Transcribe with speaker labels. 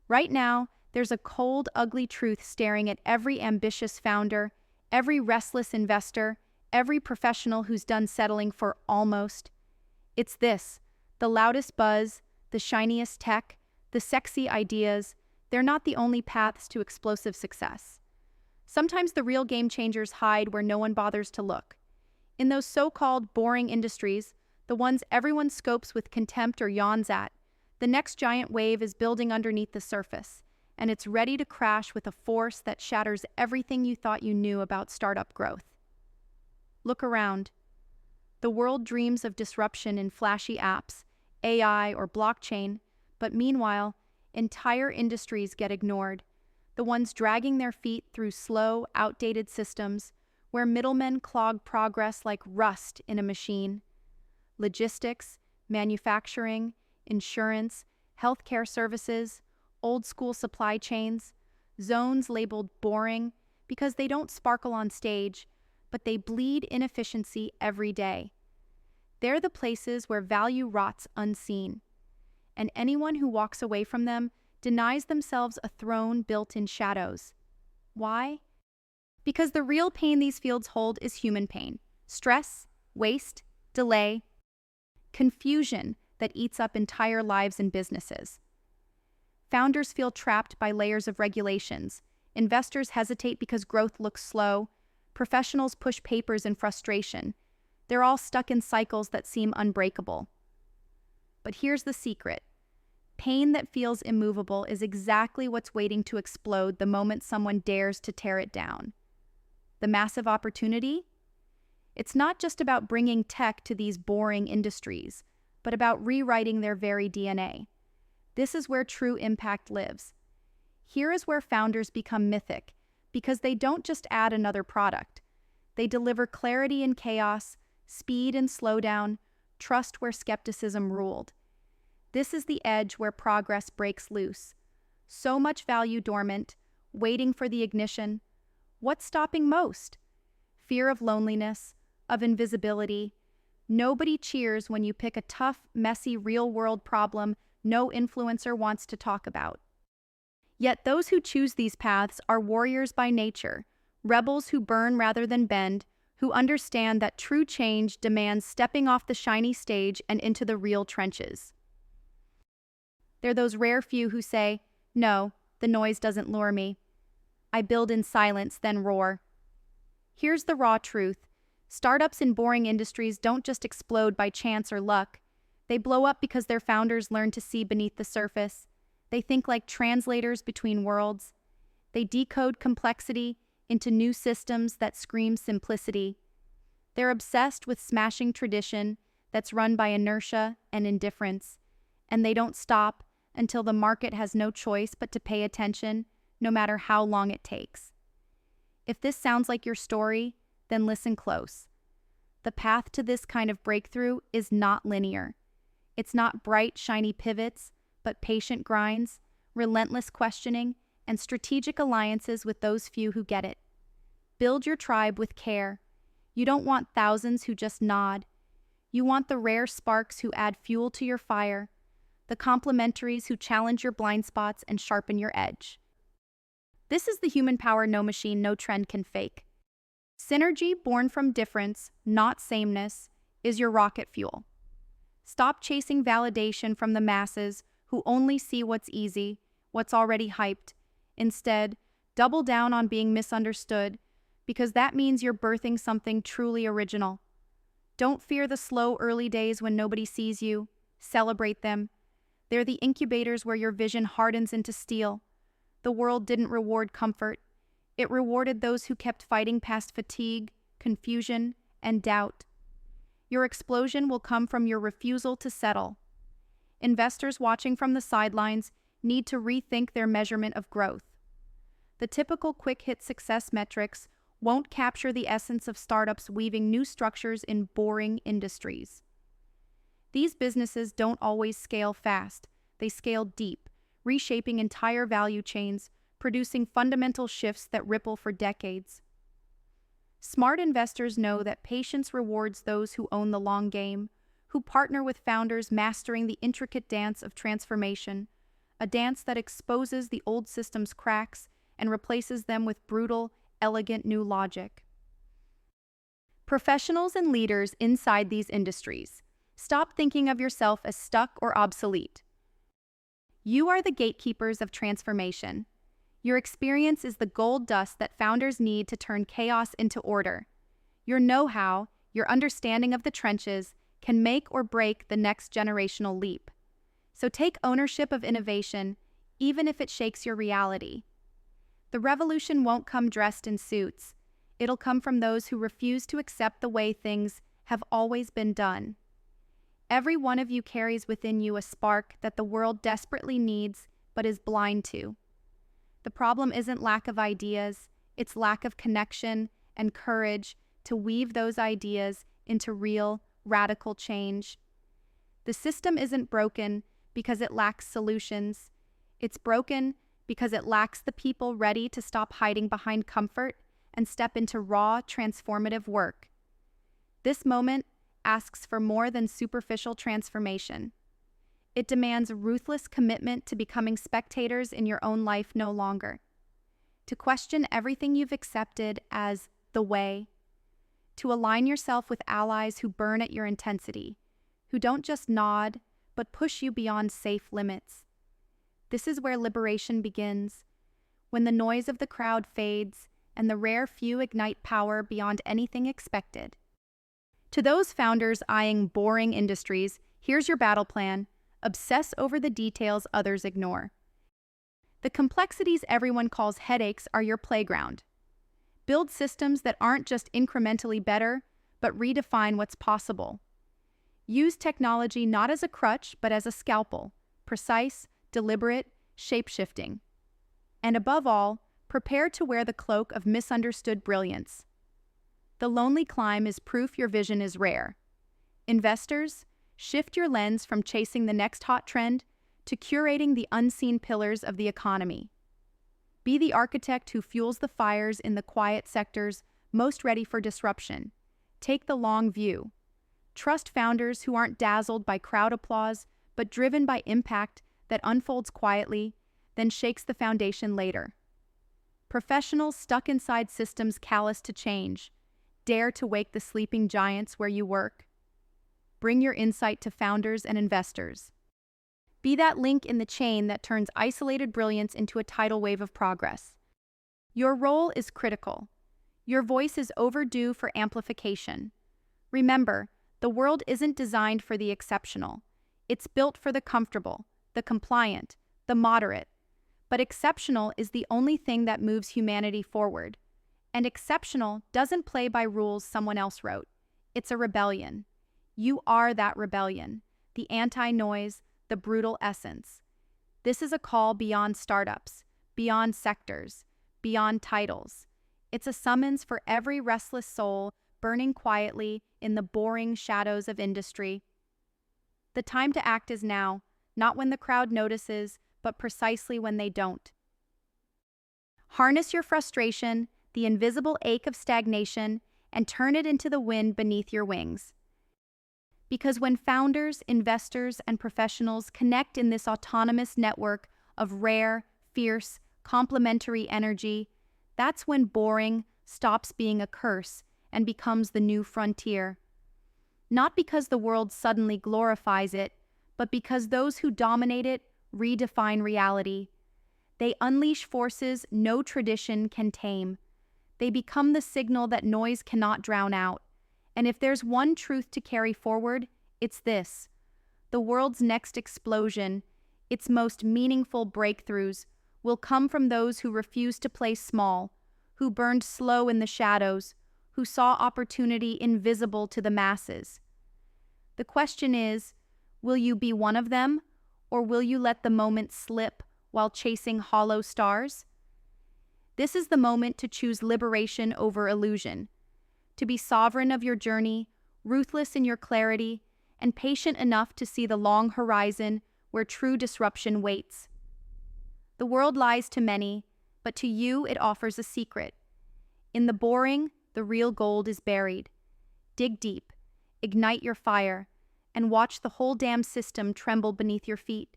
Speaker 1: Right now, there's a cold, ugly truth staring at every ambitious founder, every restless investor, every professional who's done settling for almost. It's this: the loudest buzz, the shiniest tech, the sexy ideas, they're not the only paths to explosive success. Sometimes the real game changers hide where no one bothers to look. In those so-called boring industries, the ones everyone scopes with contempt or yawns at, the next giant wave is building underneath the surface, and it's ready to crash with a force that shatters everything you thought you knew about startup growth. Look around. The world dreams of disruption in flashy apps, AI, or blockchain, but meanwhile, entire industries get ignored. The ones dragging their feet through slow, outdated systems, where middlemen clog progress like rust in a machine. Logistics, manufacturing, insurance, healthcare services, old-school supply chains, zones labeled boring because they don't sparkle on stage, but they bleed inefficiency every day. They're the places where value rots unseen, and anyone who walks away from them denies themselves a throne built in shadows. Why? Because the real pain these fields hold is human pain: stress, waste, delay, confusion that eats up entire lives and businesses. Founders feel trapped by layers of regulations. Investors hesitate because growth looks slow. Professionals push papers in frustration. They're all stuck in cycles that seem unbreakable. But here's the secret: pain that feels immovable is exactly what's waiting to explode the moment someone dares to tear it down. The massive opportunity? It's not just about bringing tech to these boring industries, but about rewriting their very DNA. This is where true impact lives. Here is where founders become mythic, because they don't just add another product. They deliver clarity in chaos, speed in slowdown, trust where skepticism ruled. This is the edge where progress breaks loose. So much value dormant, waiting for the ignition. What's stopping most? Fear of loneliness, of invisibility. Nobody cheers when you pick a tough, messy, real-world problem no influencer wants to talk about. Yet those who choose these paths are warriors by nature, rebels who burn rather than bend, who understand that true change demands stepping off the shiny stage and into the real trenches. They're those rare few who say, "No, the noise doesn't lure me. I build in silence, then roar." Here's the raw truth: startups in boring industries don't just explode by chance or luck. They blow up because their founders learn to see beneath the surface. They think like translators between worlds. They decode complexity into new systems that scream simplicity. They're obsessed with smashing tradition that's run by inertia and indifference, and they don't stop until the market has no choice but to pay attention, no matter how long it takes. If this sounds like your story, then listen close. The path to this kind of breakthrough is not linear. It's not bright, shiny pivots, but patient grinds, relentless questioning, and strategic alliances with those few who get it. Build your tribe with care. You don't want thousands who just nod. You want the rare sparks who add fuel to your fire, the complementaries who challenge your blind spots and sharpen your edge. This is the human power no machine, no trend can fake. Synergy born from difference, not sameness, is your rocket fuel. Stop chasing validation from the masses who only see what's easy, what's already hyped. Instead, double down on being misunderstood, because that means you're birthing something truly original. Don't fear the slow early days when nobody sees you. Celebrate them. They're the incubators where your vision hardens into steel. The world didn't reward comfort. It rewarded those who kept fighting past fatigue, confusion, and doubt. Your explosion will come from your refusal to settle. Investors watching from the sidelines need to rethink their measurement of growth. The typical quick-hit success metrics won't capture the essence of startups weaving new structures in boring industries. These businesses don't always scale fast. They scale deep, reshaping entire value chains, producing fundamental shifts that ripple for decades. Smart investors know that patience rewards those who own the long game, who partner with founders mastering the intricate dance of transformation, a dance that exposes the old system's cracks and replaces them with brutal, elegant new logic. Professionals and leaders inside these industries, stop thinking of yourself as stuck or obsolete. You are the gatekeepers of transformation. Your experience is the gold dust that founders need to turn chaos into order. Your know-how, your understanding of the trenches, can make or break the next generational leap. So take ownership of innovation, even if it shakes your reality. The revolution won't come dressed in suits. It'll come from those who refuse to accept the way things have always been done. Every one of you carries within you a spark that the world desperately needs but is blind to. The problem isn't lack of ideas, it's lack of connection and courage to weave those ideas into real, radical change. The system isn't broken because it lacks solutions. It's broken because it lacks the people ready to stop hiding behind comfort and step into raw, transformative work. This moment asks for more than superficial transformation. It demands ruthless commitment to becoming spectators in your own life no longer. To question everything you've accepted as the way. To align yourself with allies who burn at your intensity, who don't just nod, but push you beyond safe limits. This is where liberation begins, when the noise of the crowd fades and the rare few ignite power beyond anything expected. To those founders eyeing boring industries, here's your battle plan. Obsess over the details others ignore. The complexities everyone calls headaches are your playground. Build systems that aren't just incrementally better, but redefine what's possible. Use technology not as a crutch, but as a scalpel, precise, deliberate, shape-shifting. And above all, prepare to wear the cloak of misunderstood brilliance. The lonely climb is proof your vision is rare. Investors, shift your lens from chasing the next hot trend to curating the unseen pillars of the economy. Be the architect who fuels the fires in the quiet sectors most ready for disruption. Take the long view. Trust founders who aren't dazzled by crowd applause, but driven by impact that unfolds quietly, then shakes the foundation later. Professionals stuck inside systems callous to change. Dare to wake the sleeping giants where you work. Bring your insight to founders and investors. Be that link in the chain that turns isolated brilliance into a tidal wave of progress. Your role is critical. Your voice is overdue for amplification. Remember, the world isn't designed for the exceptional. It's built for the comfortable, the compliant, the moderate. But exceptional is the only thing that moves humanity forward. And exceptional doesn't play by rules someone else wrote. It's a rebellion. You are that rebellion, the anti-noise, the brutal essence. This is a call beyond startups, beyond sectors, beyond titles. It's a summons for every restless soul burning quietly in the boring shadows of industry. The time to act is now, not when the crowd notices, but precisely when they don't. Harness your frustration, the invisible ache of stagnation, and turn it into the wind beneath your wings. Because when founders, investors, and professionals connect in this autonomous network of rare, fierce, complementary energy, that's when boring stops being a curse and becomes the new frontier. Not because the world suddenly glorifies it, but because those who dominate it redefine reality. They unleash forces no tradition can tame. They become the signal that noise cannot drown out. And if there's one truth to carry forward, it's this. The world's next explosion, its most meaningful breakthroughs, will come from those who refuse to play small, who burned slow in the shadows, who saw opportunity invisible to the masses. The question is, will you be one of them, or will you let the moment slip while chasing hollow stars? This is the moment to choose liberation over illusion, to be sovereign of your journey, ruthless in your clarity, and patient enough to see the long horizon where true disruption waits. The world lies to many, but to you it offers a secret. In the boring, the real gold is buried. Dig deep, ignite your fire, and watch the whole damn system tremble beneath your feet.